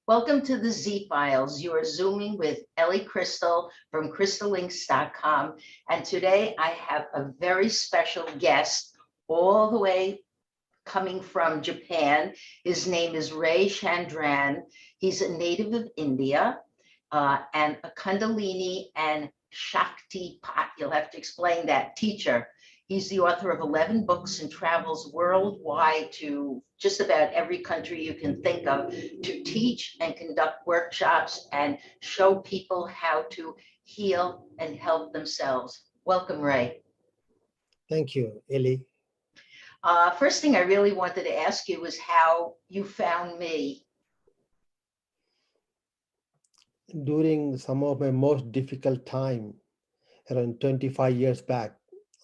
Welcome to the Z Files. You are Zooming with Ellie Crystal from crystallinks.com. And today I have a very special guest all the way coming from Japan. His name is Ray Chandran. He's a native of India and a Kundalini and Shakti Pat. You'll have to explain that teacher. He's the author of 11 books and travels worldwide to just about every country you can think of to teach and conduct workshops and show people how to heal and help themselves. Welcome, Ray. Thank you, Ellie. First thing I really wanted to ask you was how you found me. During some of my most difficult time, around 25 years back,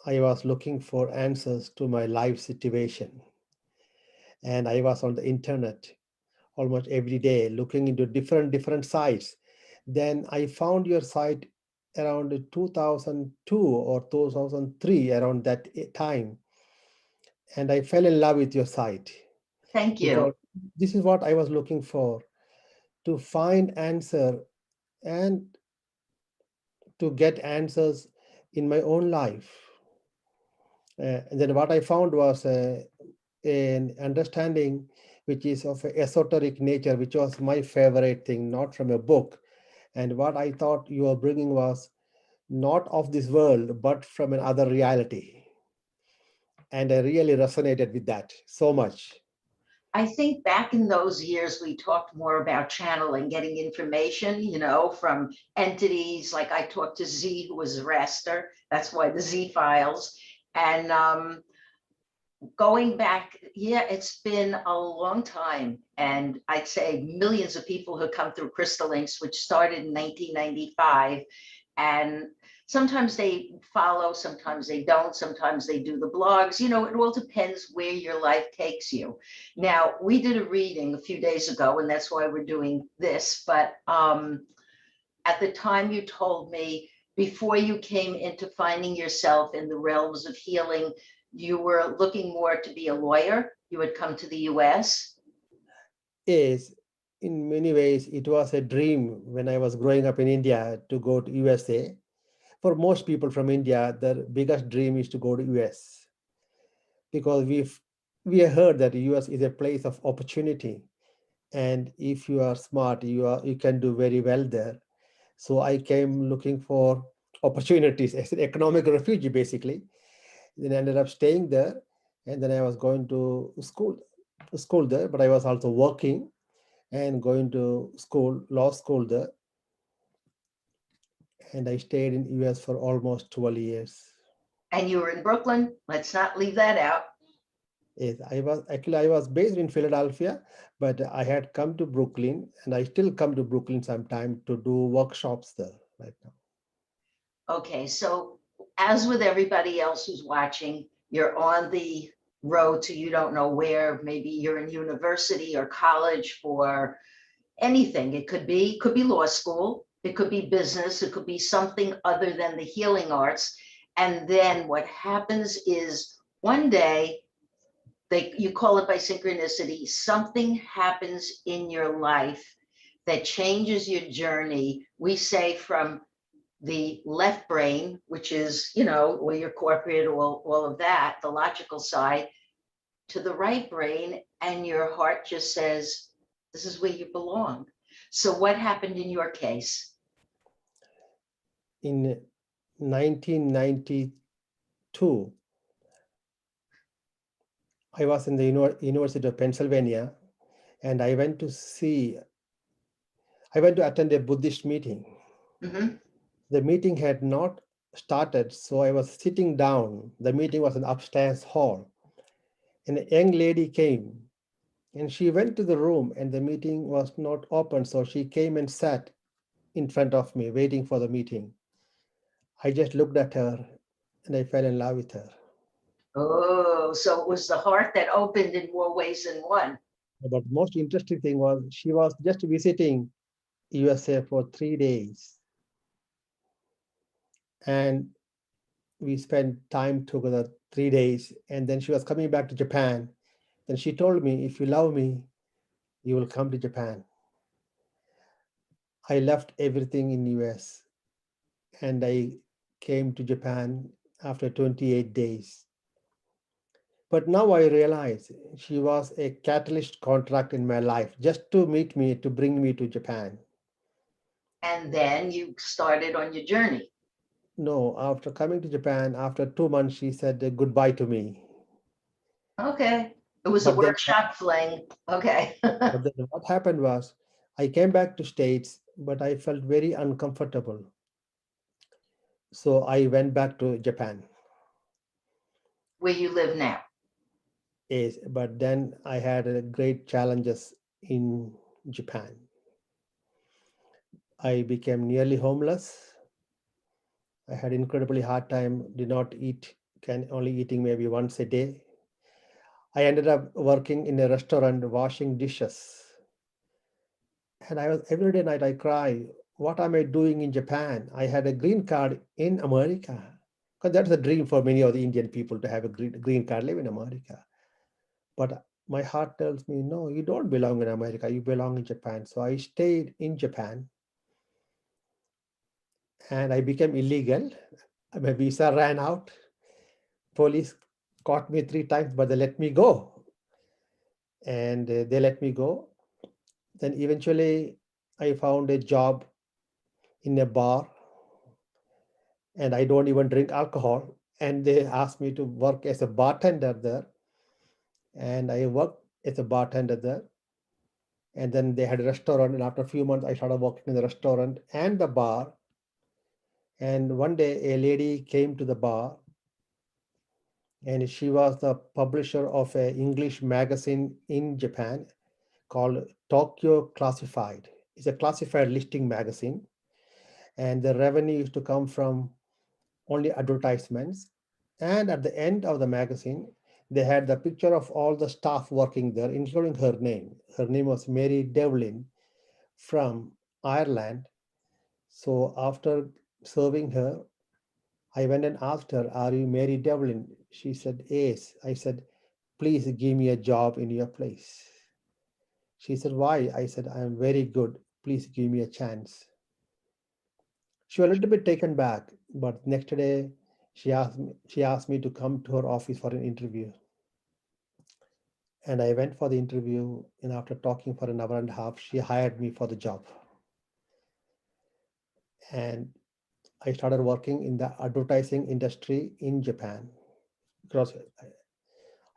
I was looking for answers to my life situation. And I was on the internet almost every day looking into different sites. Then I found your site around 2002 or 2003, around that time. And I fell in love with your site Thank because you. this is what I was looking for, to find answer and to get answers in my own life. And then what I found was an understanding which is of a esoteric nature, which was my favorite thing, not from a book. And what I thought you were bringing was not of this world, but from another reality. And I really resonated with that so much. I think back in those years, we talked more about channeling, getting information, from entities. Like I talked to Z, who was a raster. That's why the Z files. And going back, yeah, it's been a long time. And I'd say millions of people who come through Crystal Links, which started in 1995. And sometimes they follow, sometimes they don't, sometimes they do the blogs. It all depends where your life takes you. Now, we did a reading a few days ago, and that's why we're doing this. But at the time you told me, before you came into finding yourself in the realms of healing, you were looking more to be a lawyer. You had come to the US. Yes, in many ways, it was a dream when I was growing up in India to go to USA. For most people from India, their biggest dream is to go to US because we have heard that US is a place of opportunity, and if you are smart, you can do very well there. So I came looking for opportunities as an economic refugee, basically. Then I ended up staying there, and then I was going to school there, but I was also working and going to school, law school there, and I stayed in US for almost 12 years. And you were in Brooklyn. Let's not leave that out. Yes, I was based in Philadelphia, but I had come to Brooklyn, and I still come to Brooklyn sometime to do workshops there right now. Okay, so as with everybody else who's watching, you're on the road to you don't know where. Maybe you're in university or college for anything. It could be law school, it could be business, it could be something other than the healing arts. And then what happens is one day, you call it by synchronicity, something happens in your life that changes your journey. We say from the left brain, which is, where your corporate, all of that, the logical side, to the right brain, and your heart just says, this is where you belong. So what happened in your case? In 1992, I was in the University of Pennsylvania, and I went to attend a Buddhist meeting. Mhm. The meeting had not started, so I was sitting down. The meeting was in upstairs hall, and a young lady came, and she went to the room, and the meeting was not open, so she came and sat in front of me, waiting for the meeting. I just looked at her, and I fell in love with her. Oh, so it was the heart that opened in more ways than one. But most interesting thing was she was just visiting USA for 3 days, and we spent time together 3 days, and then she was coming back to Japan. Then she told me, if you love me, you will come to Japan. I left everything in US and I came to Japan after 28 days. But now I realize she was a catalyst contract in my life just to meet me, to bring me to Japan. And then you started on your journey. No, after coming to Japan, after 2 months, she said goodbye to me. Okay. It was a But then, workshop fling. Okay. but then what happened was I came back to States, but I felt very uncomfortable. So I went back to Japan. Where you live now. Yes, but then I had great challenges in Japan. I became nearly homeless. I had incredibly hard time, did not eat, can only eating maybe once a day. I ended up working in a restaurant washing dishes. And I was every day night I cry, what am I doing in Japan? I had a green card in America. Because that's a dream for many of the Indian people to have a green card, live in America. But my heart tells me, no, you don't belong in America, you belong in Japan. So I stayed in Japan and I became illegal. My visa ran out. Police caught me 3 times, but they let me go. And they let me go. Then eventually I found a job in a bar and I don't even drink alcohol. And they asked me to work as a bartender there. And I worked as a bartender there. And then they had a restaurant. And after a few months, I started working in the restaurant and the bar. And one day, a lady came to the bar, and she was the publisher of an English magazine in Japan called Tokyo Classified. It's a classified listing magazine, and the revenue used to come from only advertisements. And at the end of the magazine, they had the picture of all the staff working there, including her name. Her name was Mary Devlin from Ireland. So after serving her, I went and asked her, are you Mary Devlin? She said, yes. I said, please give me a job in your place. She said, why? I said, I am very good. Please give me a chance. She was a little bit taken back, but next day she asked me to come to her office for an interview. And I went for the interview, and after talking for an hour and a half, she hired me for the job. And I started working in the advertising industry in Japan. Because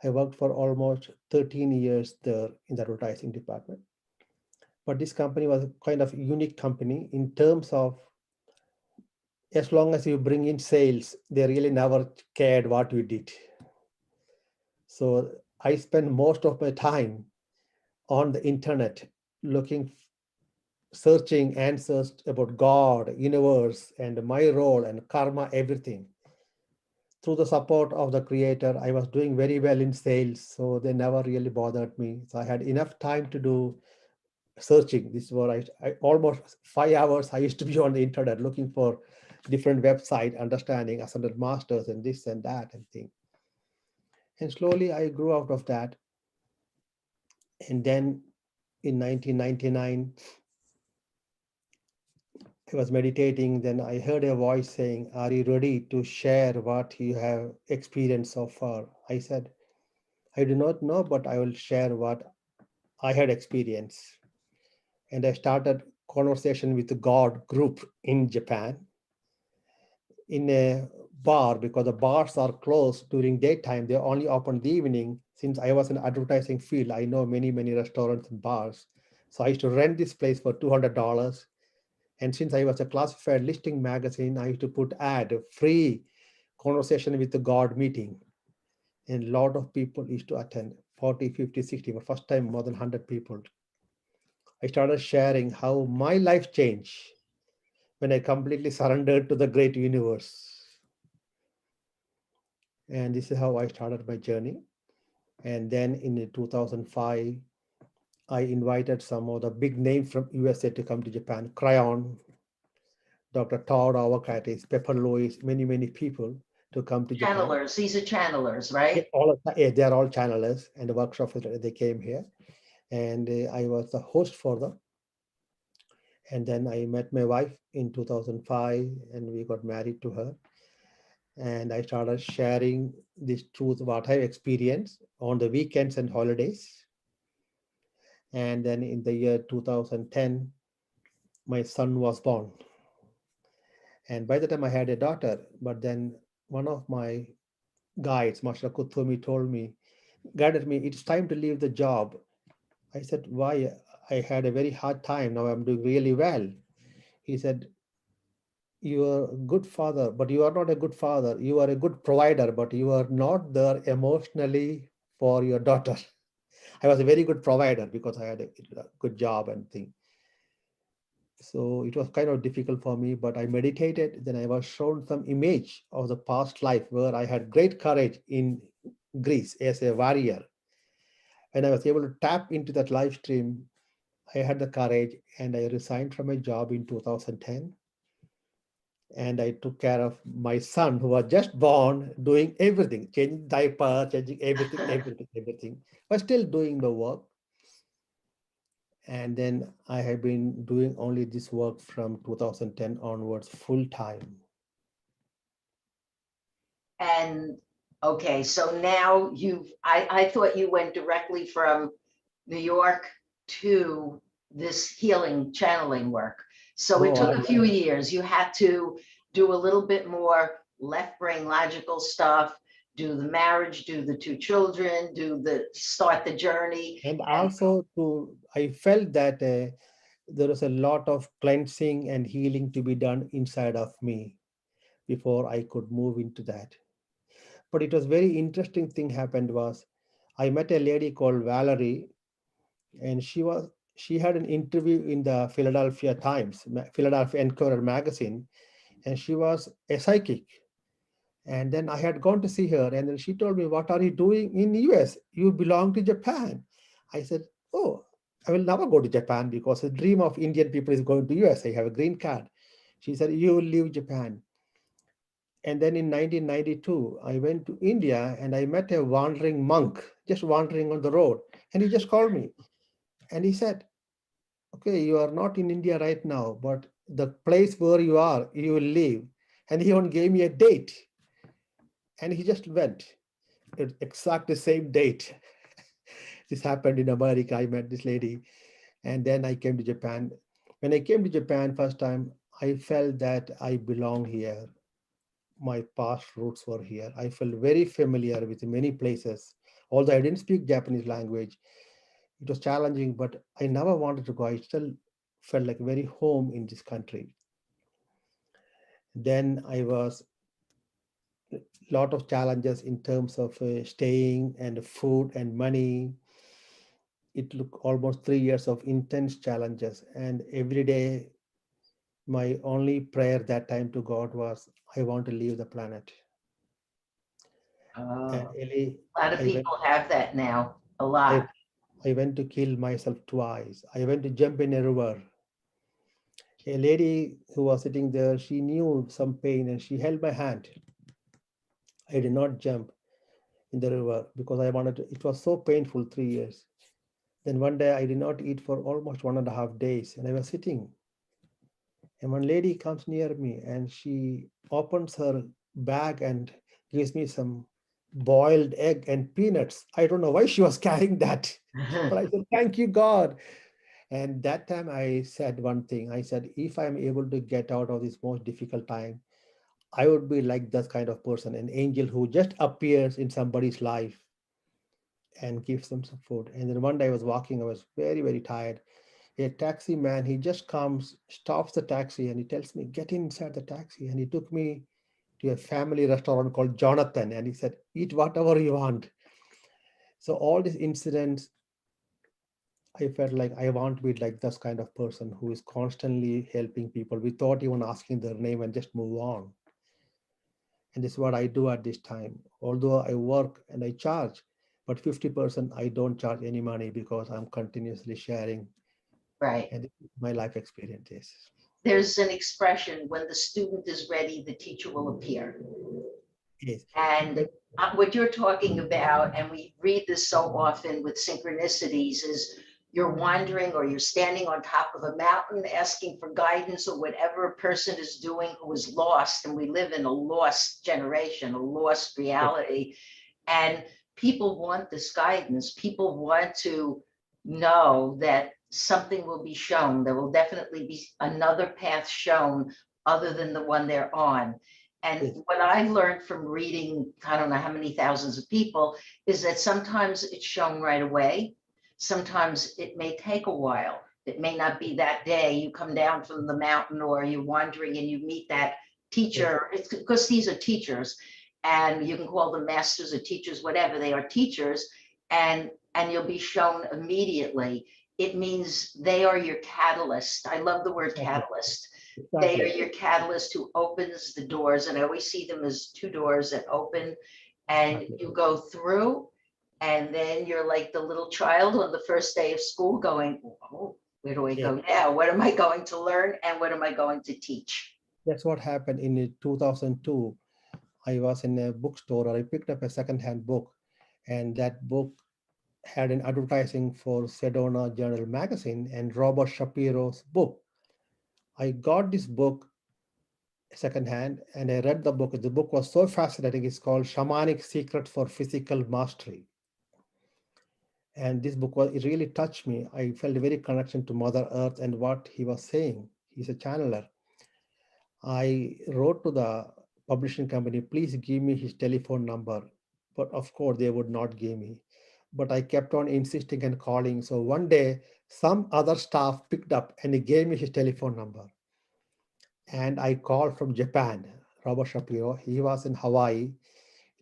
I worked for almost 13 years there in the advertising department. But this company was a kind of unique company in terms of as long as you bring in sales, they really never cared what you did. So I spent most of my time on the internet looking, searching answers about God, universe, and my role and karma, everything. Through the support of the creator, I was doing very well in sales, so they never really bothered me. So I had enough time to do searching. This is what I almost 5 hours I used to be on the internet looking for different website, understanding ascended masters and this and that and thing. And slowly I grew out of that. And then in 1999, I was meditating. Then I heard a voice saying, are you ready to share what you have experienced so far? I said, I do not know, but I will share what I had experienced. And I started conversation with the God group in Japan in a bar because the bars are closed during daytime. They're only open in the evening. Since I was in advertising field, I know many, many restaurants and bars. So I used to rent this place for $200. And since I was a classified listing magazine, I used to put ad free conversation with the God meeting. And a lot of people used to attend 40, 50, 60, but first time more than 100 people. I started sharing how my life changed when I completely surrendered to the great universe. And this is how I started my journey. And then in 2005, I invited some of the big names from USA to come to Japan. Crayon, Dr. Todd Avocatis, Pepper Louis, many, many people to come to Japan. Channelers. These are channelers, Yeah, right? they are all channelers, and the workshop they came here, and I was the host for them. And then I met my wife in 2005 and we got married to her. And I started sharing this truth, what I experienced on the weekends and holidays. And then in the year 2010, my son was born. And by the time I had a daughter, but then one of my guides, Master Kuthumi, told me, guided me, it's time to leave the job. I said, why? I had a very hard time. Now I'm doing really well. He said, you are a good father, but you are not a good father. You are a good provider, but you are not there emotionally for your daughter. I was a very good provider because I had a good job and thing. So it was kind of difficult for me, but I meditated. Then I was shown some image of the past life where I had great courage in Greece as a warrior. And I was able to tap into that live stream. I had the courage and I resigned from my job in 2010. And I took care of my son who was just born, doing everything, changing diaper, changing everything. But still doing the work. And then I have been doing only this work from 2010 onwards full time. And okay, so now I thought you went directly from New York to this healing channeling work. So it No, took a few years. You had to do a little bit more left brain logical stuff, do the marriage, do the two children, start the journey. and And also I felt that there is a lot of cleansing and healing to be done inside of me before I could move into that. But it was very interesting thing happened was I met a lady called Valerie, and she had an interview in the Philadelphia Times, Philadelphia Inquirer magazine, and she was a psychic. And then I had gone to see her, and then she told me, "What are you doing in US? You belong to Japan." I said, "Oh, I will never go to Japan because the dream of Indian people is going to US. I have a green card." She said, "You will leave Japan." And then in 1992, I went to India and I met a wandering monk, just wandering on the road. And he just called me and he said, "Okay, you are not in India right now, but the place where you are, you will leave." And he even gave me a date and he just went. It's exact the same date. This happened in America. I met this lady and then I came to Japan. When I came to Japan first time, I felt that I belong here. My past roots were here. I felt very familiar with many places. Although I didn't speak Japanese language, it was challenging, but I never wanted to go. I still felt like very home in this country. Then I was a lot of challenges in terms of staying and food and money. It took almost 3 years of intense challenges, and every day my only prayer that time to God was, I want to leave the planet. And a Ellie, lot of I went, people have that now, a I, lot. I went to kill myself twice. I went to jump in a river. A lady who was sitting there, she knew some pain and she held my hand. I did not jump in the river because I wanted to, it was so painful 3 years. Then one day I did not eat for almost 1.5 days and I was sitting. And one lady comes near me and she opens her bag and gives me some boiled egg and peanuts. I don't know why she was carrying that, but I said, "Thank you, God." And that time I said one thing. I said, if I'm able to get out of this most difficult time, I would be like that kind of person, an angel who just appears in somebody's life and gives them some food. And then one day I was walking, I was very, very tired. A taxi man, he just comes, stops the taxi, and he tells me, "Get inside the taxi." And he took me to a family restaurant called Jonathan, and he said, "Eat whatever you want." So all these incidents, I felt like I want to be like this kind of person who is constantly helping people without even asking their name and just move on. And this is what I do at this time. Although I work and I charge, but 50% I don't charge any money because I'm continuously sharing, Right. and my life experiences. There's an expression, when the student is ready, the teacher will appear. Yes. And But what you're talking about, and we read this so often with synchronicities, is you're wandering or you're standing on top of a mountain asking for guidance or whatever a person is doing who is lost. And we live in a lost generation, a lost Yes, reality. And people want this guidance. People want to know that something will be shown. There will definitely be another path shown other than the one they're on. And yes, what I've learned from reading, I don't know how many thousands of people, is that sometimes it's shown right away. Sometimes it may take a while. It may not be that day you come down from the mountain or you're wandering and you meet that yes, teacher. It's because these are teachers, and you can call them masters or teachers, whatever, they are teachers, and you'll be shown immediately. It means they are your catalyst. I love the word exactly, catalyst. They are exactly. your catalyst who opens the doors, and I always see them as two doors that open, and Exactly. you go through, and then you're like the little child on the first day of school going, oh, where do I Yes, go now? What am I going to learn and what am I going to teach? that's what happened in 2002. I was in a bookstore, or I picked up a second-hand book, and that book had an advertising for Sedona Journal magazine and Robert Shapiro's book. I got this book secondhand and I read the book. The book was so fascinating. It's called Shamanic Secret for Physical Mastery. And this book was, it really touched me. I felt a very connection to Mother Earth and what he was saying. He's a channeler. I wrote to the publishing company, please give me his telephone number. But of course, they would not give me. But I kept on insisting and calling. So one day, some other staff picked up and he gave me his telephone number. And I called from Japan, Robert Shapiro. He was in Hawaii.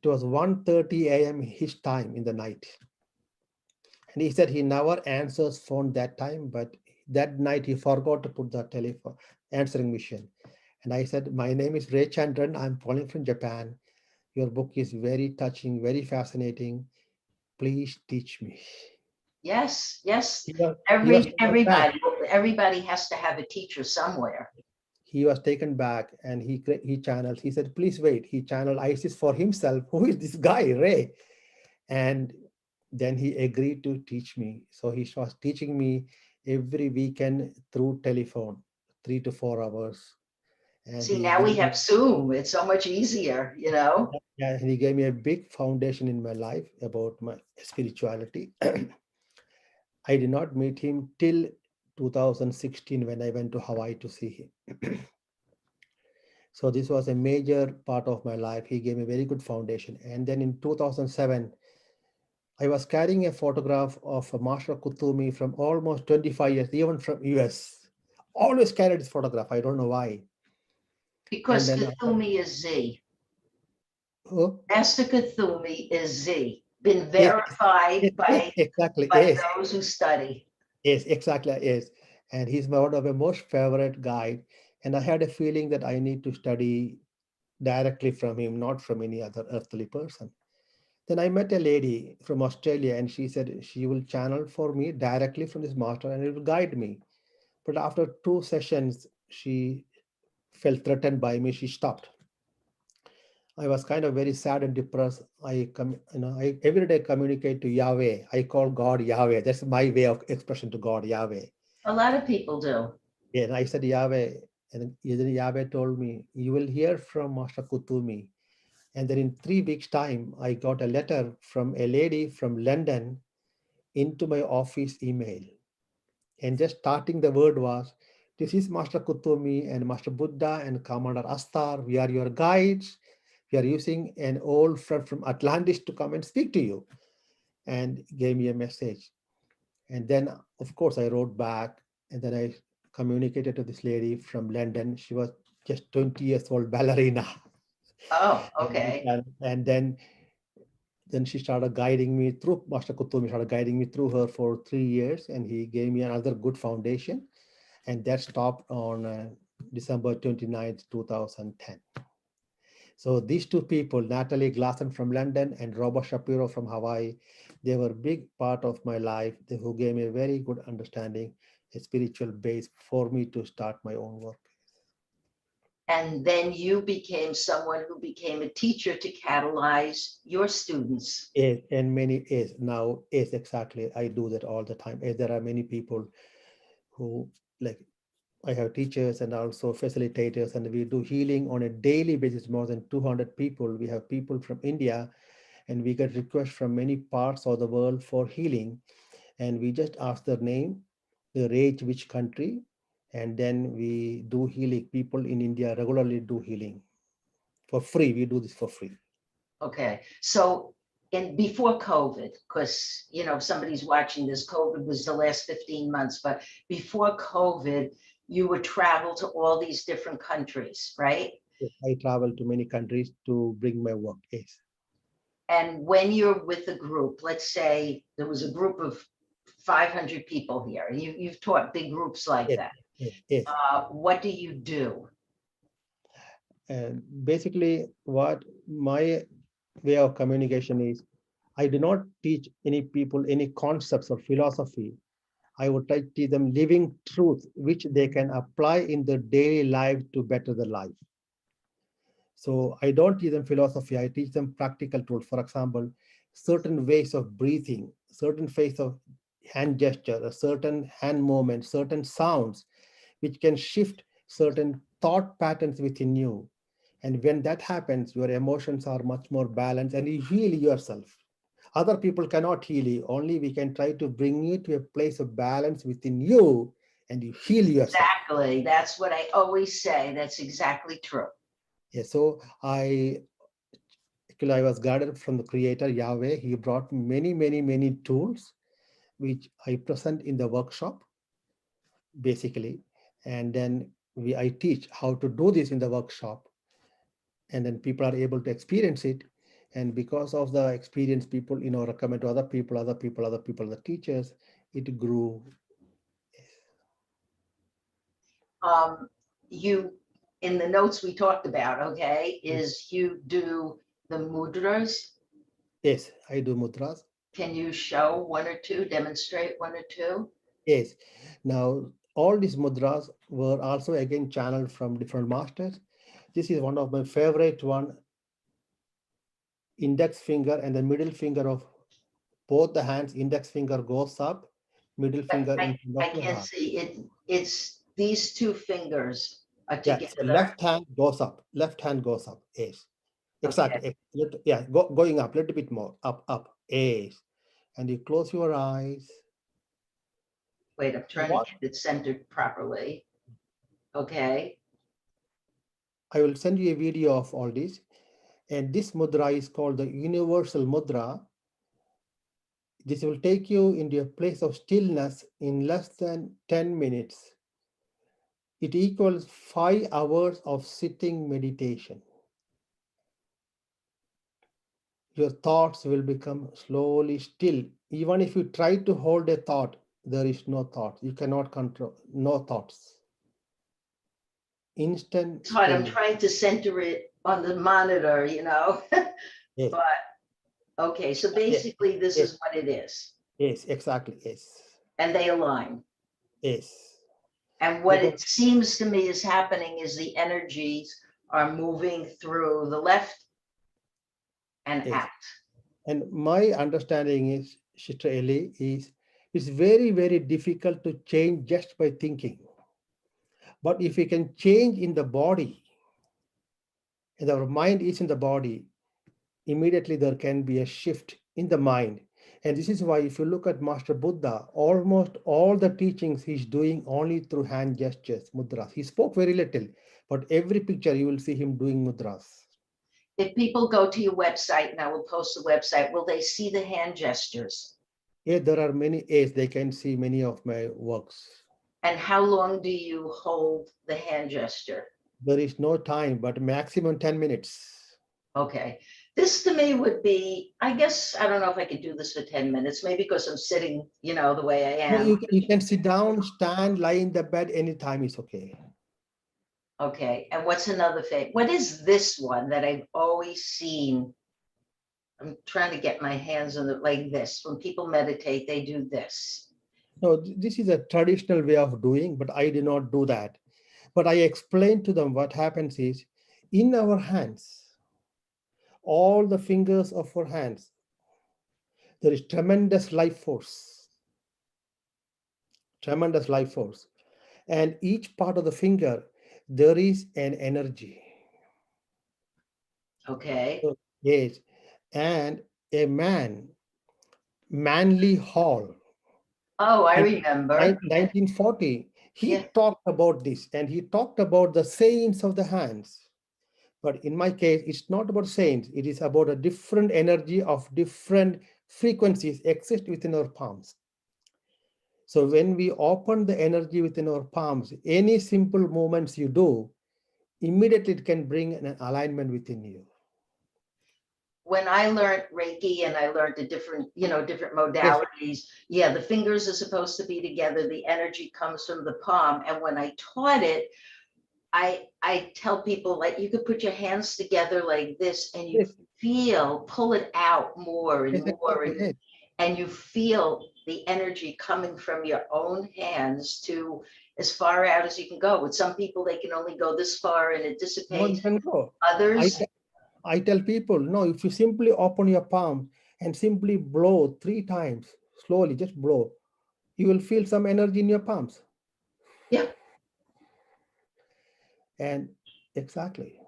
It was 1:30 a.m. his time in the night. And he said he never answers phone that time, but that night he forgot to put the telephone answering machine. And I said, my name is Ray Chandran. I'm calling from Japan. Your book is very touching, very fascinating. Please teach me. Yes, yes. He was taken back. Everybody has to have a teacher somewhere. He was taken back and he channeled. He said, please wait. He channeled Isis for himself. Who is this guy, Ray? And then he agreed to teach me. So he was teaching me every weekend through telephone, 3 to 4 hours. And See, he now we gave have me, Zoom. It's so much easier, you know? yeah, and he gave me a big foundation in my life about my spirituality. I did not meet him till 2016 when I went to Hawaii to see him. So this was a major part of my life. He gave me a very good foundation. And then in 2007, I was carrying a photograph of a Master Kutumi from almost 25 years, even from US. Always carried this photograph. I don't know why. And Because then, Kuthumi is Z. oh, Master Kuthumi is Z. Been yes, verified yes, exactly, by yes, those who study. yes, exactly, yes. And he's one of my most favorite guide. And I had a feeling that I need to study directly from him, not from any other earthly person. Then I met a lady from Australia and she said she will channel for me directly from this master and it will guide me. But after 2 sessions, she felt threatened by me. She stopped. I was kind of very sad and depressed. I every day communicate to Yahweh. I call God Yahweh. That's my way of expression to God, Yahweh. A lot of people do. Yeah, and I said Yahweh, and then Yahweh told me, "You will hear from Master Kutumi." And then in 3 weeks' time, I got a letter from a lady from London into my office email. And just starting the word was, this is Master Kutumi and Master Buddha and Commander Astar. We are your guides. We are using an old friend from Atlantis to come and speak to you. And gave me a message. And then, of course, I wrote back and then I communicated to this lady from London. She was just 20 years old ballerina. Oh, And, okay. and, and then she started guiding me through, Master Kutumi started guiding me through her for 3 years, and he gave me another good foundation. And that stopped on December 29th, 2010. So these two people, Natalie Glasson from London and Robert Shapiro from Hawaii, they were a big part of my life, who gave me a very good understanding, a spiritual base for me to start my own work. And then you became someone who became a teacher to catalyze your students. Yes, and many is now is exactly. I do that all the time. There are many people who like I have teachers and also facilitators, and we do healing on a daily basis. More than 200 people. We have people from India, and we get requests from many parts of the world for healing. And we just ask their name, their age, which country, and then we do healing. People in India regularly do healing for free. We do this for free. Okay, so in before COVID, because if somebody's watching this, COVID was the last 15 months, but before COVID, you would travel to all these different countries, right? Yes, I travel to many countries to bring my work. Yes, And when you're with a group, let's say there was a group of 500 people here, and you've taught big groups like yes, that. yes, yes. What do you do? And basically, what my way of communication is, I do not teach any people any concepts or philosophy. I would try to teach them living truth, which they can apply in their daily life to better their life. So I don't teach them philosophy, I teach them practical tools. For example, certain ways of breathing, certain ways of hand gesture, a certain hand movement, certain sounds, which can shift certain thought patterns within you. And when that happens, your emotions are much more balanced and you heal yourself. Other people cannot heal you. Only we can try to bring you to a place of balance within you and you heal yourself. Exactly. That's what I always say. That's exactly true. Yeah, so I was guided from the creator Yahweh. He brought many, many, many tools which I present in the workshop basically. And then I teach how to do this in the workshop. And then people are able to experience it. And because of the experience, people, recommend to other people, the teachers, it grew. Um, you, in the notes we talked about, okay, Yes, is you do the mudras. yes, I do mudras. Can you show one or two, demonstrate one or two? Yes. Now, all these mudras were also again channeled from different masters. This is one of my favorite one, index finger and the middle finger of both the hands, index finger goes up, middle finger I, in front I of your can't heart. see it. It's these two fingers are Yeah, so together. left hand goes up, left hand goes up, yes. Okay, Exactly. Yeah, going up a little bit more, up, yes. And you close your eyes. wait, I'm trying to What? get it centered properly. Okay, I will send you a video of all this. And this mudra is called the universal mudra. This will take you into a place of stillness in less than 10 minutes. It equals 5 hours of sitting meditation. Your thoughts will become slowly still. Even if you try to hold a thought, there is no thought. You cannot control, no thoughts. Instant it's hard. I'm stillness. trying to center it on the monitor, Yes, but okay, so yes, basically this yes, is what it is. yes, exactly, yes, And they align. yes. And what Because it seems to me is happening is the energies are moving through the left and yes. out. And my understanding is, Sister Ellie, is it's very, very difficult to change just by thinking. But if we can change in the body, and our mind is in the body, immediately there can be a shift in the mind. And this is why, if you look at Master Buddha, almost all the teachings he's doing only through hand gestures, mudras. He spoke very little, but every picture you will see him doing mudras. If people go to your website, and I will post the website, will they see the hand gestures? Yeah, there are many ways they can see many of my works. And how long do you hold the hand gesture? There is no time, but maximum 10 minutes. Okay. This to me would be, I guess, I don't know if I could do this for 10 minutes, maybe because I'm sitting, the way I No, am. you can sit down, stand, lie in the bed anytime is okay. Okay. And what's another thing? What is this one that I've always seen? I'm trying to get my hands on it like this. When people meditate, they do this. No, this is a traditional way of doing, but I do not do that. But I explained to them what happens is in our hands, all the fingers of our hands, there is tremendous life force. And each part of the finger, there is an energy. Okay. So, yes. And a Manly Hall, Oh, I in remember. 1940, Yeah. he talked about this and he talked about the saints of the hands. But in my case, it's not about saints, it is about a different energy of different frequencies exist within our palms. So when we open the energy within our palms, any simple movements you do, immediately it can bring an alignment within you. When I learned Reiki and I learned the different, different Yes, modalities, yeah, the fingers are supposed to be together. The energy comes from the palm. And when I taught it, I tell people, like, you could put your hands together like this and you yes, pull it out more and yes, more, exactly. Yes. and you feel the energy coming from your own hands to as far out as you can go. With some people, they can only go this far and it More you dissipates. can go. I, Others, te- I tell people, no, if you simply open your palm and simply blow 3 times, slowly, just blow, you will feel some energy in your palms. yeah. And exactly,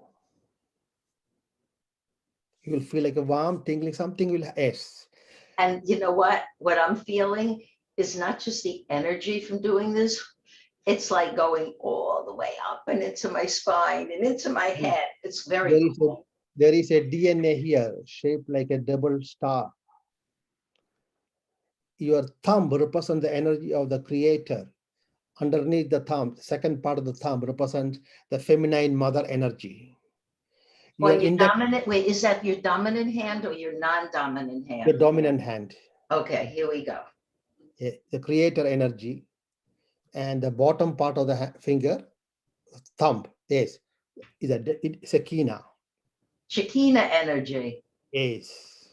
you will feel like a warm, tingling, something will, yes. And you know what? What I'm feeling is not just the energy from doing this, it's like going all the way up and into my spine and into my head. It's very There is a cool. there is a DNA here shaped like a double star. Your thumb represents the energy of the creator. Underneath the thumb, the second part of the thumb represents the feminine mother energy. Your On your index, dominant, wait, is that your dominant hand or your non-dominant your hand? dominant hand, Okay, here we go. the creator energy, and the bottom part of the finger, thumb, yes, it's a kina. Shekinah energy. Yes,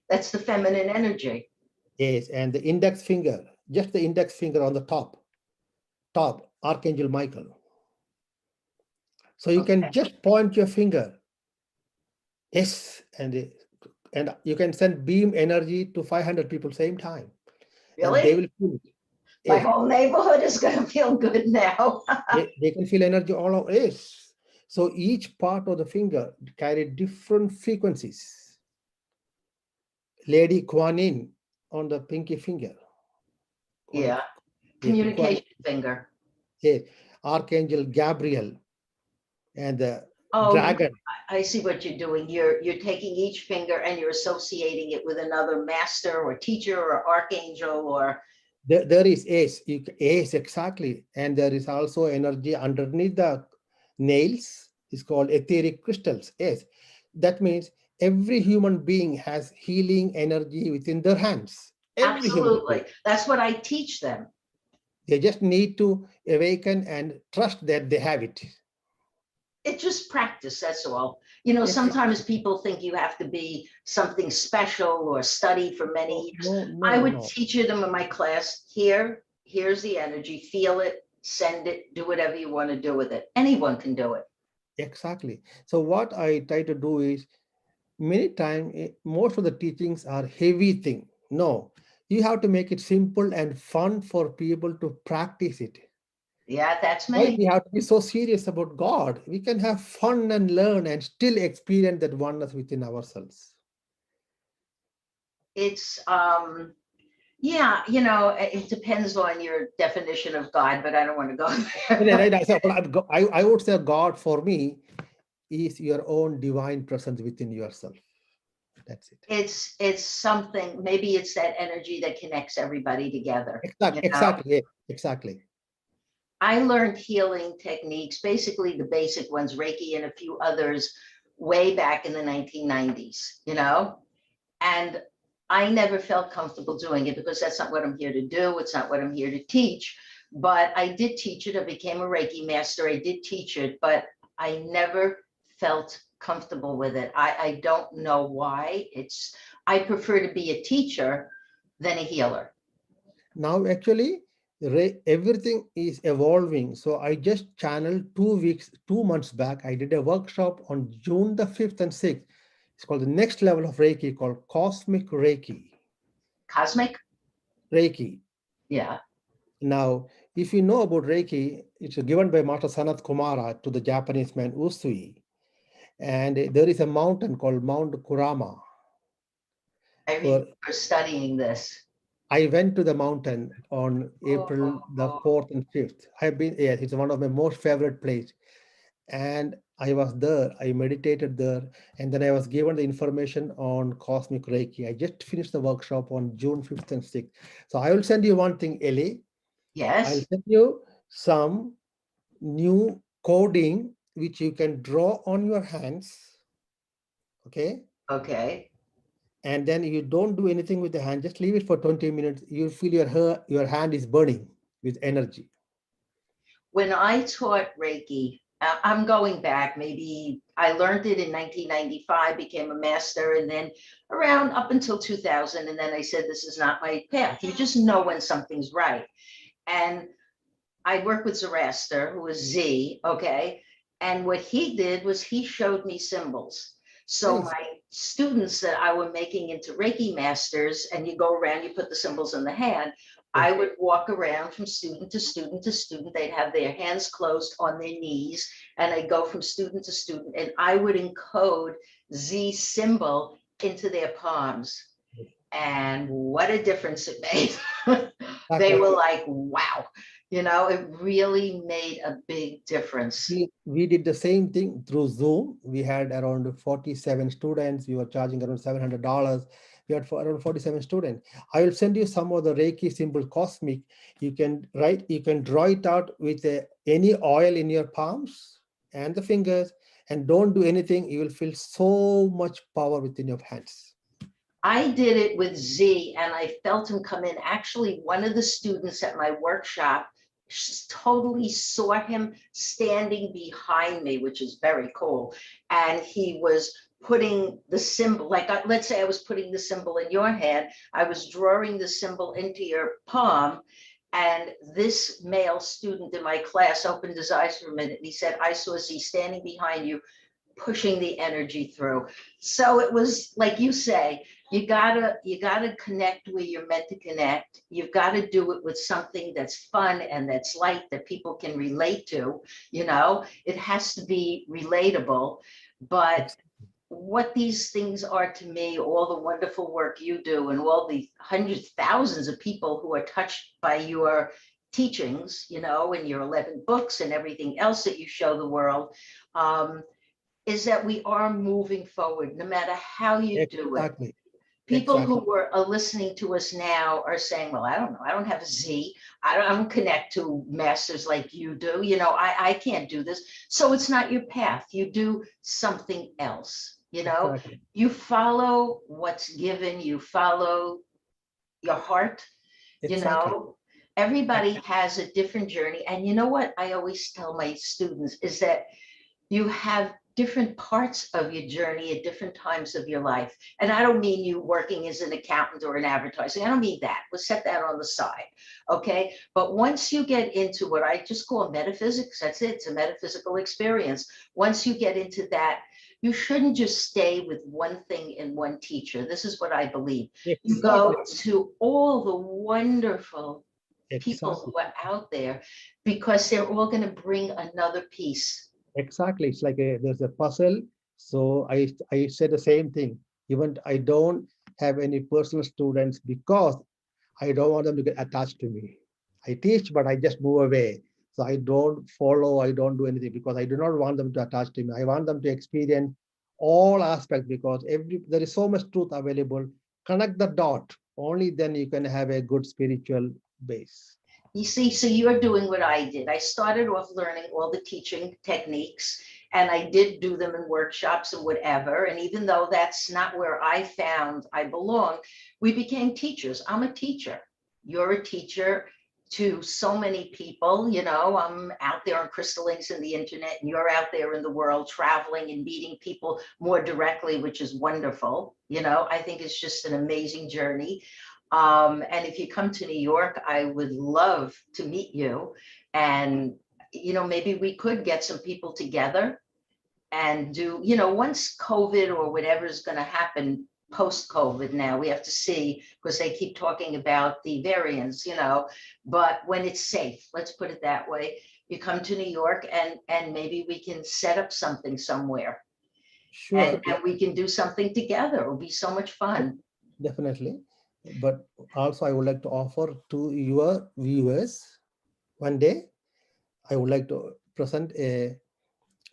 That's the feminine energy. yes, and the index finger, just the index finger on the top, Archangel Michael. So you can Okay, just point your finger, yes, and you can send beam energy to 500 people same time, and they really? will feel it. My Yes, whole neighborhood is gonna feel good now. they can feel energy all over. Yes. So each part of the finger carry different frequencies. Lady Kuan Yin on the pinky finger. Kuan, Yeah, Kuan, communication finger. yes. Archangel Gabriel and the Oh, dragon. I see what you're doing. You're taking each finger and you're associating it with another master or teacher or archangel or There is ace, ace exactly, and there is also energy underneath the nails. It's called etheric crystals. Yes, that means every human being has healing energy within their hands. Every human being. absolutely. That's what I teach them. They just need to awaken and trust that they have it. It's just practice, that's all. Yes, Sometimes people think you have to be something special or study for no, many years. no, I no, would no. teach them in my class, here's the energy, feel it, send it, do whatever you want to do with it. Anyone can do it. Exactly. So what I try to do is many times most of the teachings are heavy thing. No, you have to make it simple and fun for people to practice it. Yeah, that's Why me. we have to be so serious about God? We can have fun and learn and still experience that oneness within ourselves. It's yeah, it depends on your definition of God, but I don't want to go And there. then I say, well, I would say God for me is your own divine presence within yourself. That's it. It's something, maybe it's that energy that connects everybody together, Exactly. Yeah, exactly. I learned healing techniques, basically the basic ones, Reiki and a few others, way back in the 1990s, and I never felt comfortable doing it because that's not what I'm here to do. It's not what I'm here to teach. But I did teach it. I became a Reiki master. I did teach it, but I never felt comfortable with it. I don't know why. I prefer to be a teacher than a healer. Now, actually, everything is evolving. So I just channeled 2 weeks, 2 months back. I did a workshop on June the 5th and 6th. It's called the next level of Reiki, called Cosmic Reiki. Cosmic? Reiki. Yeah. Now, if you know about Reiki, it's given by Master Sanat Kumara to the Japanese man Usui. And there is a mountain called Mount Kurama. I For remember studying this. I went to the mountain on April the Oh, 4th and 5th. I've been, yes, it's one of my most favorite place. And I was there, I meditated there, and then I was given the information on Cosmic Reiki. I just finished the workshop on June 5th and 6th. So I will send you one thing, Ellie. I'll yes. send you some new coding which you can draw on your hands, okay? Okay. And then you don't do anything with the hand, just leave it for 20 minutes. You feel your hand is burning with energy. When I taught Reiki, I'm going back, maybe I learned it in 1995, became a master, and then around up until 2000. And then I said, this is not my path. You just know when something's right. And I work with Zoroaster, who is Z, okay? And what he did was he showed me symbols. So Nice. my students that I were making into Reiki masters, and you go around, you put the symbols in the hand, I Yes. would walk around from student to student to student. They'd have their hands closed on their knees, and I'd go from student to student, and I would encode Z symbol into their palms. And what a difference it made. They Exactly. were like, wow, it really made a big difference. We did the same thing through Zoom. We had around 47 students. We were charging around $700. We had around 47 students. I will send you some of the Reiki symbol cosmic. You can draw it out with any oil in your palms and the fingers, and don't do anything. You will feel so much power within your hands. I did it with Z and I felt him come in. Actually, one of the students at my workshop totally saw him standing behind me, which is very cool. And he was putting the symbol, like let's say I was putting the symbol in your hand, I was drawing the symbol into your palm. And this male student in my class opened his eyes for a minute and he said, I saw Z standing behind you, pushing the energy through. So it was like you say, you gotta connect where you're meant to connect. You've got to do it with something that's fun and that's light that people can relate to. It has to be relatable. But Ex- what these things are to me, all the wonderful work you do and all the hundreds, thousands of people who are touched by your teachings, and your 11 books and everything else that you show the world, is that we are moving forward, no matter how you do it. Exactly. People Exactly. who are listening to us now are saying, well, I don't know, I don't have a Z. I don't connect to masters like you do. I can't do this. So it's not your path. You do something else. Exactly. You follow what's given, you follow your heart. you Exactly. know Everybody has a different journey. And you know what I always tell my students is that you have different parts of your journey at different times of your life. And I don't mean you working as an accountant or in advertising. I don't mean that. We'll set that on the side. Okay. But once you get into what I just call metaphysics, that's it. It's a metaphysical experience. Once you get into that, you shouldn't just stay with one thing and one teacher. This is what I believe. You Exactly. go to all the wonderful people Exactly. who are out there because they're all going to bring another piece. Exactly. It's like there's a puzzle. So I said the same thing. Even I don't have any personal students because I don't want them to get attached to me. I teach, but I just move away. So I don't follow, I don't do anything because I do not want them to attach to me. I want them to experience all aspects because there is so much truth available. Connect the dot. Only then you can have a good spiritual base. You see, so you're doing what I did. I started off learning all the teaching techniques, and I did do them in workshops and whatever. And even though that's not where I found I belong, we became teachers. I'm a teacher. You're a teacher to so many people. I'm out there on crystallings in the internet, and you're out there in the world traveling and meeting people more directly, which is wonderful. I think it's just an amazing journey. And if you come to New York, I would love to meet you. And, maybe we could get some people together and do, once COVID or whatever is going to happen post-COVID now, we have to see, because they keep talking about the variants, but when it's safe, let's put it that way, you come to New York and maybe we can set up something somewhere and, Sure, and we can do something together. It'll be so much fun. definitely. But also, I would like to offer to your viewers one day, I would like to present a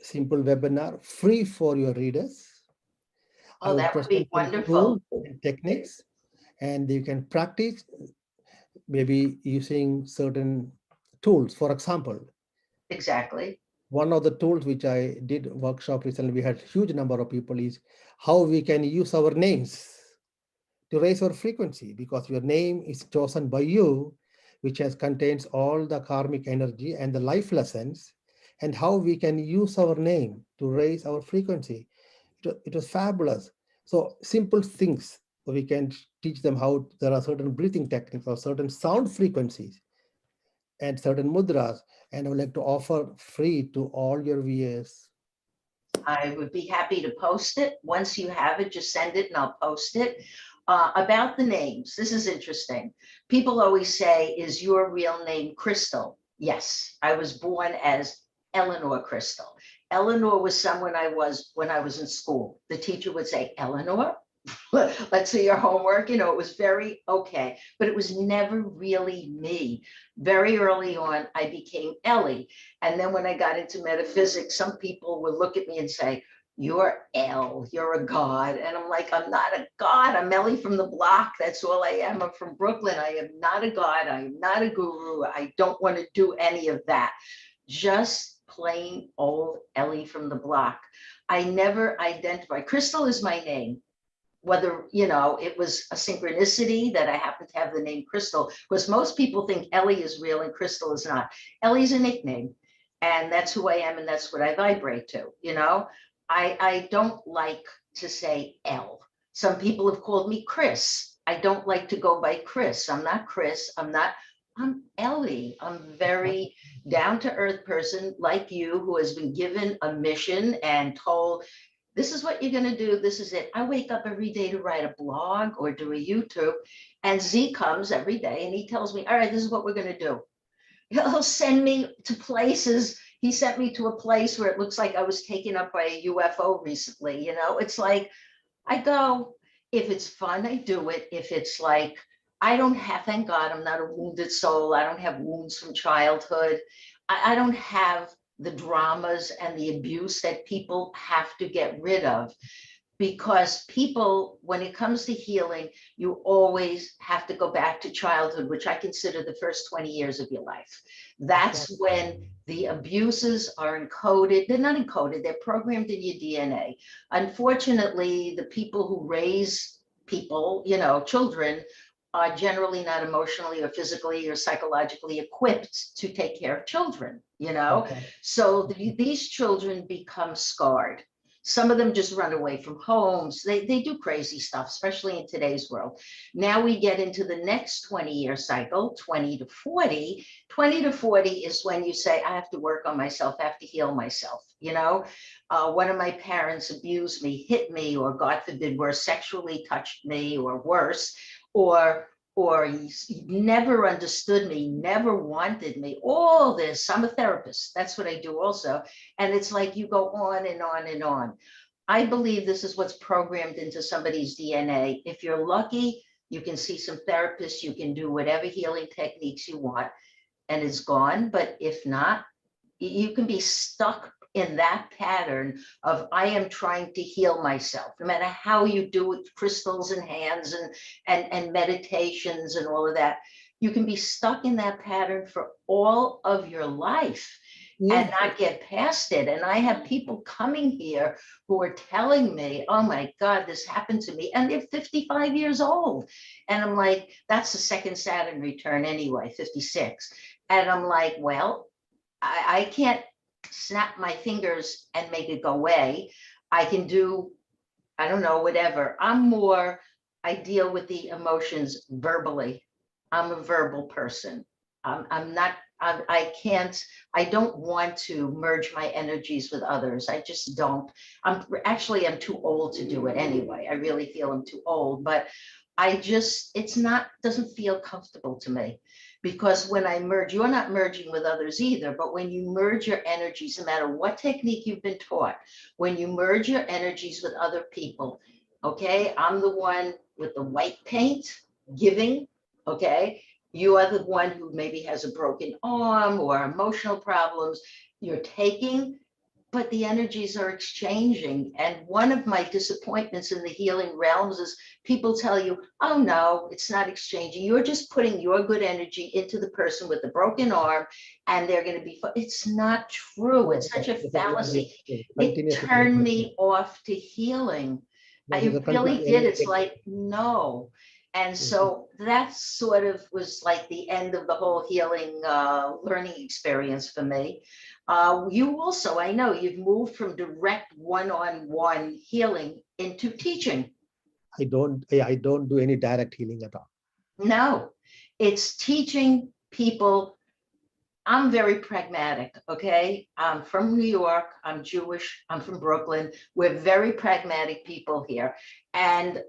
simple webinar free for your readers. I Oh, will that would be present some wonderful. tools and techniques, and you can practice maybe using certain tools. For example, Exactly. one of the tools which I did workshop recently, we had huge number of people, is how we can use our names to raise our frequency, because your name is chosen by you, which has contains all the karmic energy and the life lessons, and how we can use our name to raise our frequency. It was fabulous. So simple things, we can teach them how there are certain breathing techniques or certain sound frequencies and certain mudras, and I would like to offer free to all your VAs. I would be happy to post it. Once you have it, just send it and I'll post it. About the names, this is interesting. People always say, is your real name Crystal? Yes, I was born as Eleanor Crystal. Eleanor was someone I was when I was in school. The teacher would say, Eleanor, let's see your homework. It was very okay, but it was never really me. Very early on, I became Ellie. And then when I got into metaphysics, some people would look at me and say, you're El, you're a god. And I'm like, I'm not a god. I'm Ellie from the block. That's all I am. I'm from Brooklyn. I am not a god. I am not a guru. I don't want to do any of that. Just plain old Ellie from the block. I never identify. Crystal is my name. Whether, it was a synchronicity that I happen to have the name Crystal, because most people think Ellie is real and Crystal is not. Ellie's a nickname, and that's who I am, and that's what I vibrate to. I don't like to say L. Some people have called me Chris. I don't like to go by Chris. I'm not Chris. I'm Ellie. I'm very down to earth person like you, who has been given a mission and told, this is what you're going to do. This is it. I wake up every day to write a blog or do a YouTube, and Z comes every day and he tells me, all right, this is what we're going to do. He'll send me to places. He sent me to a place where it looks like I was taken up by a UFO recently. It's like, I go, if it's fun, I do it. If it's like, I don't have, thank God, I'm not a wounded soul. I don't have wounds from childhood. I don't have the dramas and the abuse that people have to get rid of, because people, when it comes to healing, you always have to go back to childhood, which I consider the first 20 years of your life. That's when the abuses are encoded. They're not encoded, they're programmed in your DNA. Unfortunately, the people who raise people, children, are generally not emotionally or physically or psychologically equipped to take care of children. Okay. So these children become scarred. Some of them just run away from homes. They do crazy stuff, especially in today's world. Now we get into the next 20-year cycle, 20 to 40. 20 to 40 is when you say, I have to work on myself, I have to heal myself. One of my parents abused me, hit me, or God forbid, worse, sexually touched me, or worse, or he never understood me, never wanted me, all this. I'm a therapist. That's what I do also. And it's like you go on and on and on. I believe this is what's programmed into somebody's DNA. If you're lucky, you can see some therapists, you can do whatever healing techniques you want, and it's gone. But if not, you can be stuck in that pattern of, I am trying to heal myself, no matter how you do it, crystals and hands and meditations and all of that. You can be stuck in that pattern for all of your life and Yeah. not get past it. And I have people coming here who are telling me, oh my God, this happened to me. And they're 55 years old. And I'm like, that's the second Saturn return anyway, 56. And I'm like, well, I can't snap my fingers and make it go away. I can do, I don't know, whatever. I'm more I deal with the emotions verbally. I'm a verbal person. I'm not, I can't, I don't want to merge my energies with others. I just don't. I'm too old to do it anyway. I really feel I'm too old, but it's not, doesn't feel comfortable to me. Because when I merge, you're not merging with others either, but when you merge your energies, no matter what technique you've been taught, when you merge your energies with other people, okay, I'm the one with the white paint giving, okay? You are the one who maybe has a broken arm or emotional problems. You're taking, but the energies are exchanging. And one of my disappointments in the healing realms is people tell you, oh no, it's not exchanging. You're just putting your good energy into the person with the broken arm and they're going to be, it's not true. It's such a fallacy. It Continuous turned energy. me off to healing. That is a It really continuous did. energy It's technique. like, no. And Mhm. so that sort of was like the end of the whole healing learning experience for me. You also, I know you've moved from direct one-on-one healing into teaching. I don't do any direct healing at all. No, it's teaching people. I'm very pragmatic, okay? I'm from New York, I'm Jewish, I'm from Brooklyn. We're very pragmatic people here. And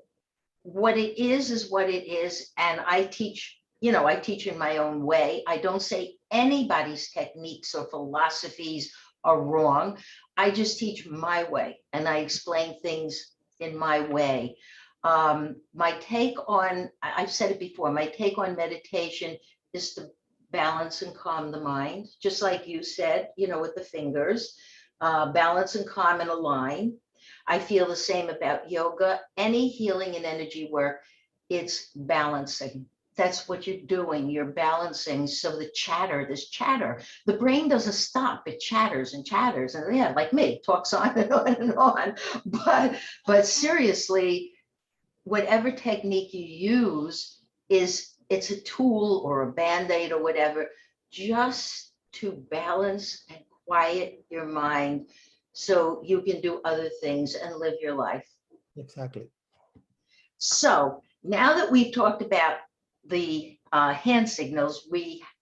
what it is what it is. And I teach, I teach in my own way. I don't say anybody's techniques or philosophies are wrong. I just teach my way and I explain things in my way. My take on, I've said it before, my take on meditation is to balance and calm the mind, just like you said, with the fingers, balance and calm and align. I feel the same about yoga. Any healing and energy work, it's balancing. That's what you're doing. You're balancing. So this chatter, the brain doesn't stop. It chatters and chatters. And yeah, like me, talks on and on and on. But seriously, whatever technique you use it's a tool or a band-aid or whatever, just to balance and quiet your mind so you can do other things and live your life. Exactly. So now that we've talked about the hand signals,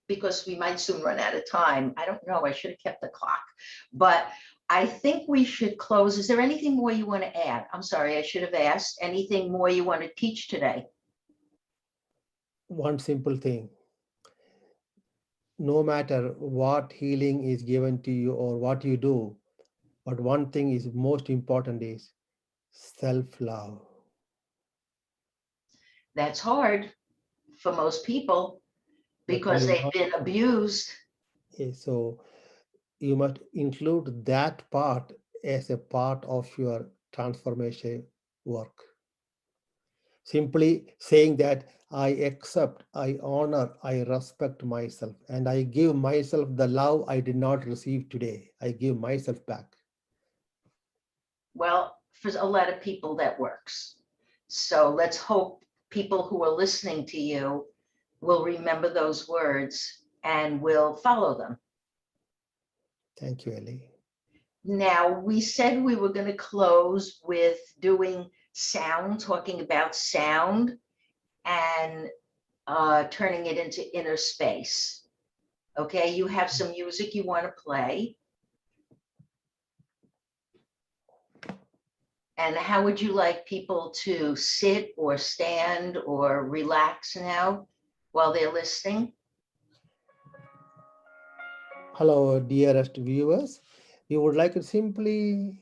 because we might soon run out of time. I don't know, I should have kept the clock, but I think we should close. Is there anything more you want to add? I'm sorry, I should have asked. Anything more you want to teach today? One simple thing. No matter what healing is given to you or what you do, but one thing is most important is self-love. That's hard for most people But because you they've been abused. so you must include that part as a part of your transformation work. Simply saying that I accept, I honor, I respect myself, and I give myself the love I did not receive today. I give myself back. Well, for a lot of people that works. So let's hope people who are listening to you will remember those words and will follow them. Thank you, Ellie. Now, we said we were going to close with doing sound, talking about sound and turning it into inner space. Okay, you have some music you want to play. And how would you like people to sit or stand or relax now while they're listening? Hello, dearest viewers. We would like to simply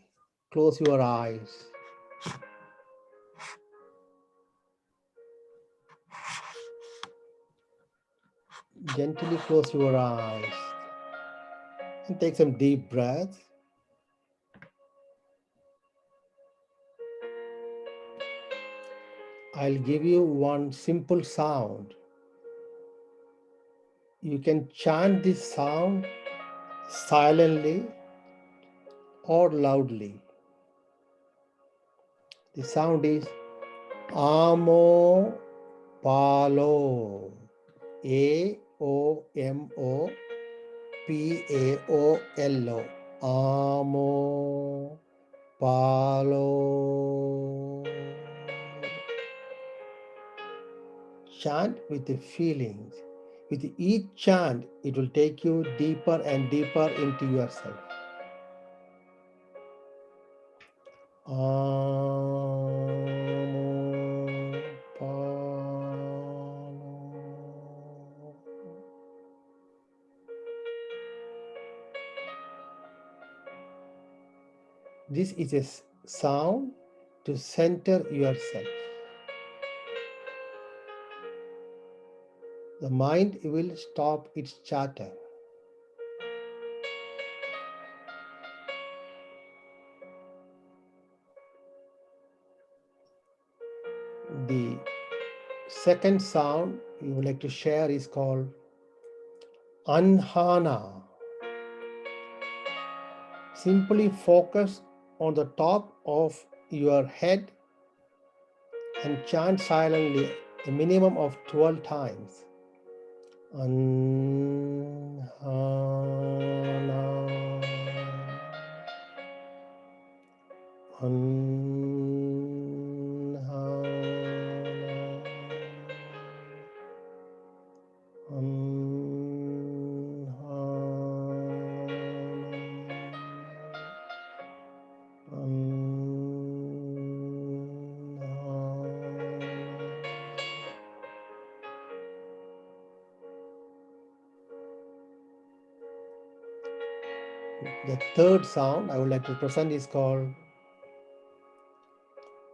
close your eyes. Gently close your eyes and take some deep breaths. I'll give you one simple sound. You can chant this sound silently or loudly. The sound is Amo Palo. AOMOPAOLO. Amo Palo. Chant with the feelings. With each chant, it will take you deeper and deeper into yourself. Amo, pano. This is a sound to center yourself. The mind will stop its chatter. The second sound we would like to share is called Anhana. Simply focus on the top of your head and chant silently a minimum of 12 times. Anhana. Anhana. The third sound I would like to present is called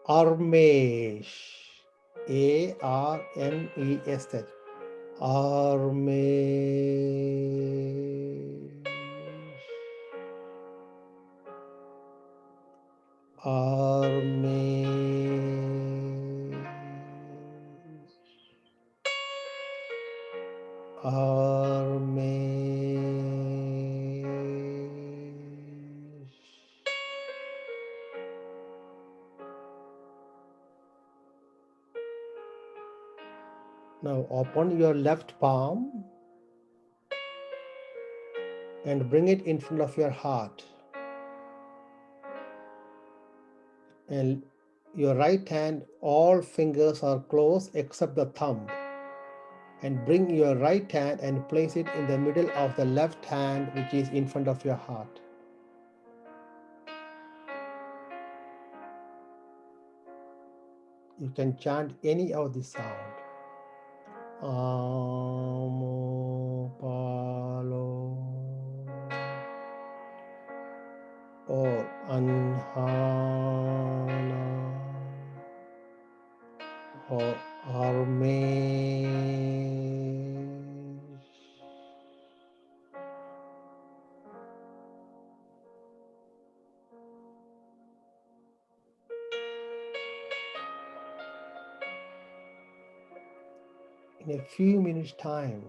Armesh. Armes. Armesh. Armesh. Armesh. Now open your left palm and bring it in front of your heart. And your right hand, all fingers are closed except the thumb. And bring your right hand and place it in the middle of the left hand, which is in front of your heart. You can chant any of the sound. Amo palo or Anhana or Armesh. In a few minutes' time,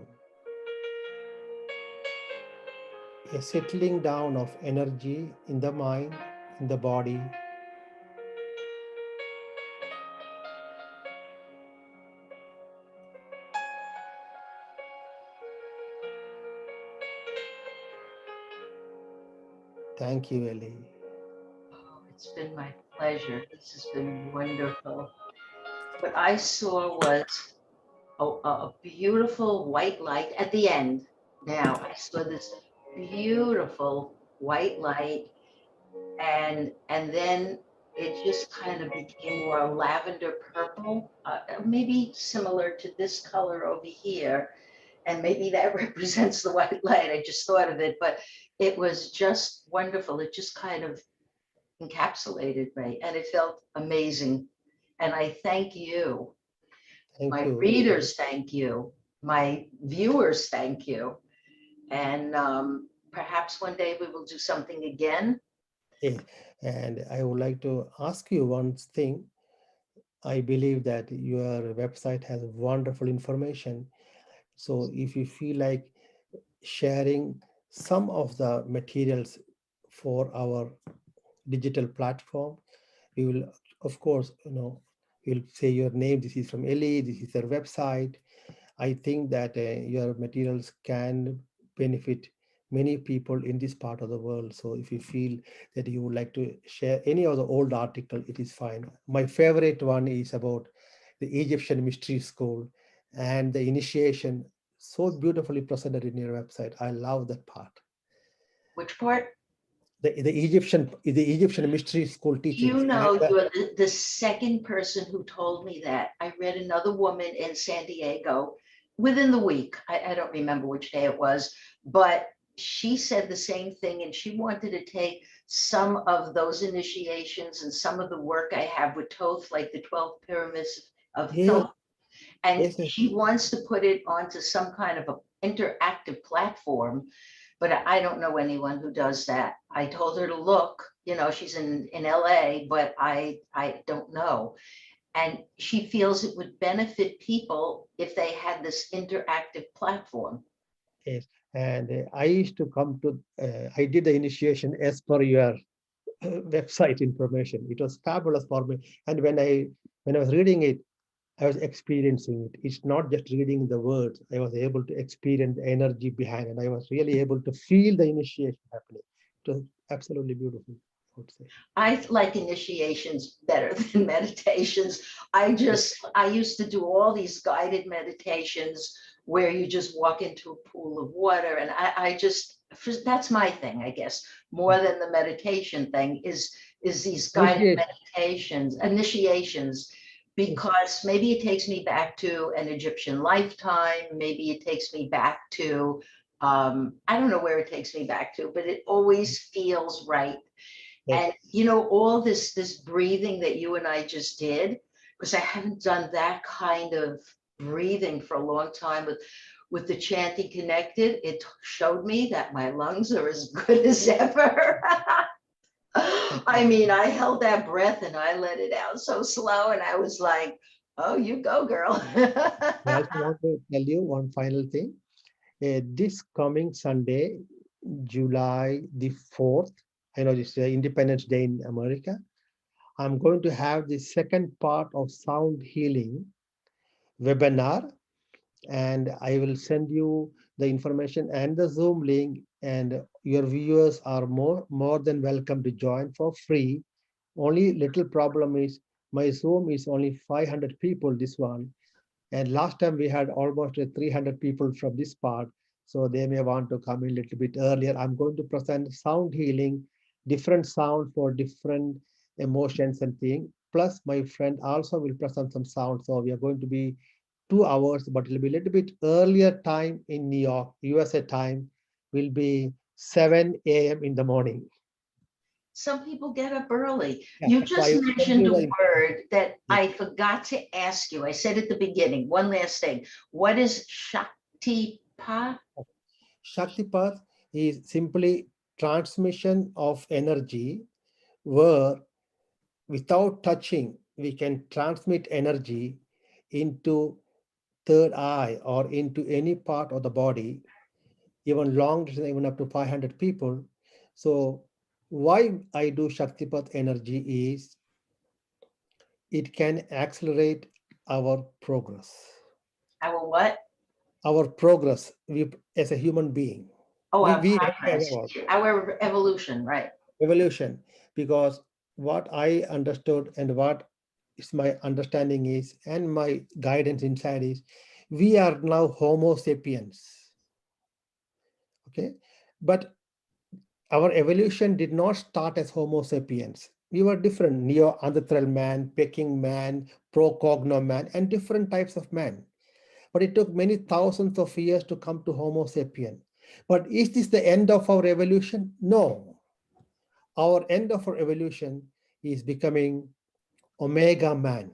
a settling down of energy in the mind, in the body. Thank you, Ellie. Oh, it's been my pleasure. This has been wonderful. What I saw was a beautiful white light at the end. Now I saw this beautiful white light, and then it just kind of became more lavender purple, maybe similar to this color over here. And maybe that represents the white light. I just thought of it, but it was just wonderful. It just kind of encapsulated me, and it felt amazing. And I thank you. Thank My you. readers thank you. My viewers thank you. And perhaps one day we will do something again. Eh, And I would like to ask you one thing. I believe that your website has wonderful information. So if you feel like sharing some of the materials for our digital platform, we will, of course, we'll say your name. This is from Ellie. This is their website. I think that your materials can benefit many people in this part of the world. So if you feel that you would like to share any of the old article, it is fine. My favorite one is about the Egyptian Mystery School. and the initiation so beautifully presented in your website. I love that part. Which part? The Egyptian mystery school teachings You and know, you're the second person who told me that. I read another woman in San Diego within the week. I don't remember which day it was, but she said the same thing, and she wanted to take some of those initiations and some of the work I have with Thoth, like the 12 pyramids of yeah, Thoth, and yes, yes, she wants to put it onto some kind of a interactive platform, but I don't know anyone who does that. I told her to look, she's in LA, but I don't know. And she feels it would benefit people if they had this interactive platform. yes. And I used to come to, I did the initiation as per your website information. It was fabulous for me. And when I was reading it, I was experiencing it. It's not just reading the words. I was able to experience the energy behind, and I was really able to feel the initiation happening. It was absolutely beautiful, I would say. I like initiations better than meditations. Yes, I used to do all these guided meditations where you just walk into a pool of water. And I just, that's my thing, I guess, more than the meditation thing is these guided initiation. initiations, Yes, because maybe it takes me back to an Egyptian lifetime. Maybe it takes me back to, I don't know where it takes me back to, but it always feels right. yes, And all this breathing that you and I just did, because I haven't done that kind of breathing for a long time with the chanting connected, it showed me that my lungs are as good as ever. I mean, I held that breath and I let it out so slow, and I was like, oh, you go, girl. I also want to tell you one final thing. This coming Sunday, July the 4th, I know this is Independence Day in America. I'm going to have the second part of sound healing webinar, and I will send you the information and the Zoom link, and your viewers are more than welcome to join for free. Only little problem is my Zoom is only 500 people this one, and last time we had almost 300 people from this part, so they may want to come in a little bit earlier. I'm going to present sound healing, different sound for different emotions and things. Plus, my friend also will present some sound. So we are going to be 2 hours, but it'll be a little bit earlier time in New York, USA time will be 7 a.m. in the morning. Some people get up early. Yeah, You so I just will send mentioned you a the word that yes. I forgot to ask you. I said at the beginning, one last thing. What is Shaktipat? Shaktipath is simply transmission of energy where without touching, we can transmit energy into third eye or into any part of the body, even long distance, even up to 500 people. So why I do Shaktipat energy is it can accelerate our progress. Our what? Our progress we, as a human being. Oh, We, our we progress, our our evolution, right? evolution, because what I understood and what is my understanding is and my guidance inside is we are now homo sapiens, okay, but our evolution did not start as homo sapiens. We were different: neanderthal man, peking man, pro-cogno man, and different types of man, but it took many thousands of years to come to homo sapien. But is this the end of our evolution? No. Our end of our evolution is becoming Omega Man,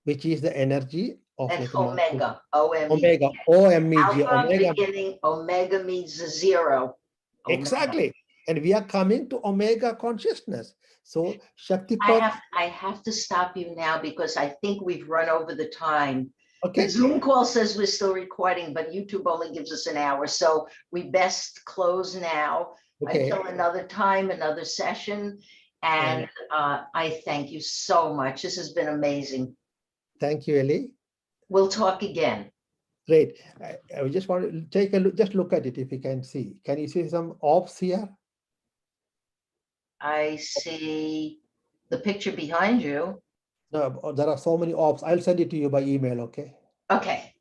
which is the energy of That's like a Omega, OME. Omega, OMEG, Alpha Omega. beginning, Omega means zero. Omega. Exactly. And we are coming to Omega consciousness. So I Shaktipat, have I have to stop you now because I think we've run over the time. The okay, Zoom call says we're still recording, but YouTube only gives us an hour. So we best close now okay. until another time, another session. And And I thank you so much. This has been amazing. thank you, Ellie. We'll talk again. Great. I just want to take a look, just look at it if you can see. Can you see some orbs here? I see the picture behind you. No, there are so many ops. I'll send it to you by email, okay? Okay,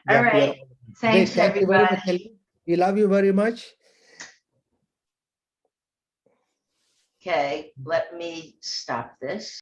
all Yeah, right. great. Thanks, Thank you very much, everybody. Ellie. We love you very much. Okay, let me stop this.